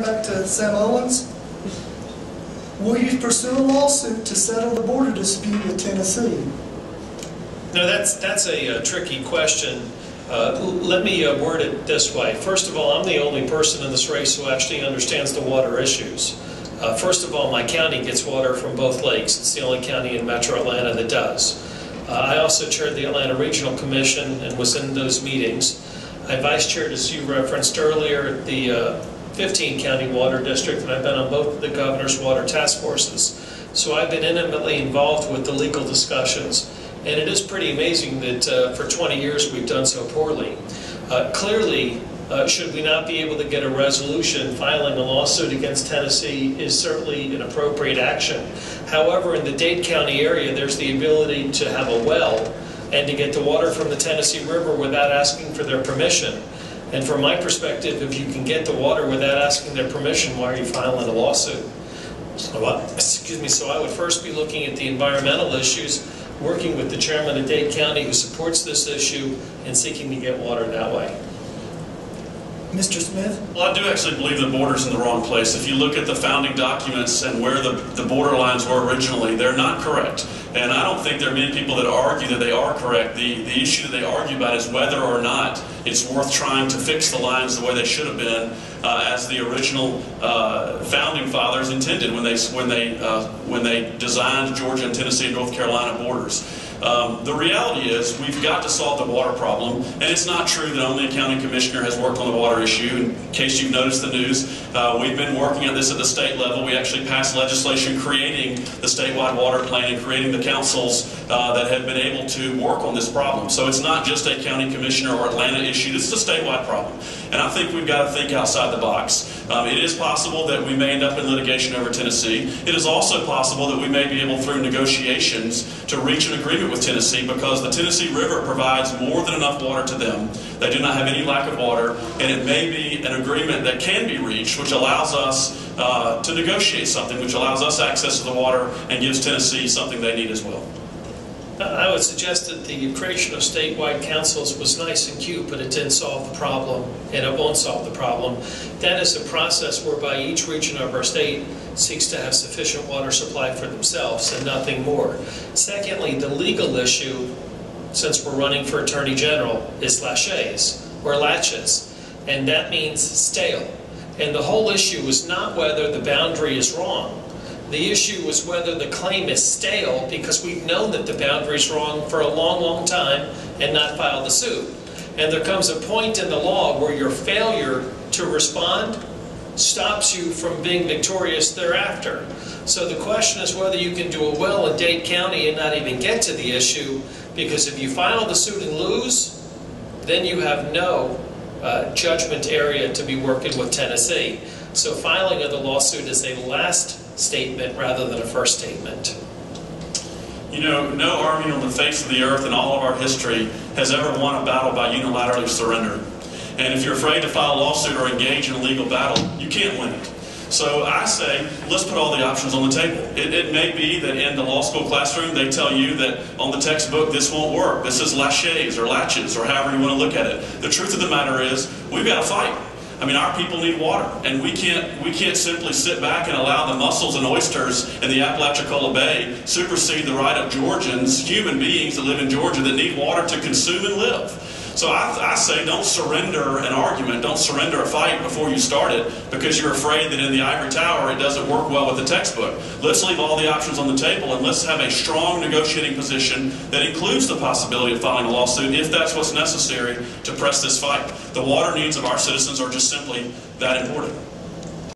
back to Sam Owens. Will you pursue a lawsuit to settle the border dispute with Tennessee? No, that's a tricky question. Let me word it this way. First of all, I'm the only person in this race who actually understands the water issues. First of all, my county gets water from both lakes. It's the only county in Metro Atlanta that does. I also chaired the Atlanta Regional Commission and was in those meetings. I vice-chaired, as you referenced earlier, the 15-county water district, and I've been on both of the governor's water task forces. So I've been intimately involved with the legal discussions. And it is pretty amazing that for 20 years we've done so poorly. Clearly, should we not be able to get a resolution, filing a lawsuit against Tennessee is certainly an appropriate action. However, in the Dade County area, there's the ability to have a well and to get the water from the Tennessee River without asking for their permission. And from my perspective, if you can get the water without asking their permission, why are you filing a lawsuit? So I would first be looking at the environmental issues, working with the chairman of Dade County who supports this issue and seeking to get water that way. Mr. Smith? Well, I do actually believe the border's in the wrong place. If you look at the founding documents and where the border lines were originally, they're not correct. And I don't think there are many people that argue that they are correct. The issue that they argue about is whether or not it's worth trying to fix the lines the way they should have been, as the original founding fathers intended when they designed Georgia and Tennessee and North Carolina borders. The reality is we've got to solve the water problem, and it's not true that only a county commissioner has worked on the water issue. In case you've noticed the news, we've been working on this at the state level. We actually passed legislation creating the statewide water plan and creating the councils that have been able to work on this problem. So it's not just a county commissioner or Atlanta issue, this is a statewide problem. And I think we've got to think outside the box. It is possible that we may end up in litigation over Tennessee. It is also possible that we may be able, through negotiations, to reach an agreement with Tennessee, because the Tennessee River provides more than enough water to them. They do not have any lack of water, and it may be an agreement that can be reached which allows us to negotiate something, which allows us access to the water and gives Tennessee something they need as well. I would suggest that the creation of statewide councils was nice and cute, but it didn't solve the problem, and it won't solve the problem. That is a process whereby each region of our state seeks to have sufficient water supply for themselves and nothing more. Secondly, the legal issue, since we're running for Attorney General, is laches, or latches, and that means stale. And the whole issue is not whether the boundary is wrong. The issue is whether the claim is stale, because we've known that the boundary is wrong for a long, long time and not filed the suit. And there comes a point in the law where your failure to respond stops you from being victorious thereafter. So the question is whether you can do a well in Dade County and not even get to the issue, because if you file the suit and lose, then you have no judgment area to be working with Tennessee. So filing of the lawsuit is a last statement rather than a first statement. You know, no army on the face of the earth in all of our history has ever won a battle by unilaterally surrender. And if you're afraid to file a lawsuit or engage in a legal battle, you can't win it. So I say, let's put all the options on the table. It may be that in the law school classroom they tell you that on the textbook this won't work. This is laches or latches or however you want to look at it. The truth of the matter is we've got to fight. I mean, our people need water, and we can't simply sit back and allow the mussels and oysters in the Apalachicola Bay supersede the right of Georgians, human beings that live in Georgia that need water to consume and live. So I say don't surrender an argument, don't surrender a fight before you start it because you're afraid that in the ivory tower it doesn't work well with the textbook. Let's leave all the options on the table and let's have a strong negotiating position that includes the possibility of filing a lawsuit if that's what's necessary to press this fight. The water needs of our citizens are just simply that important.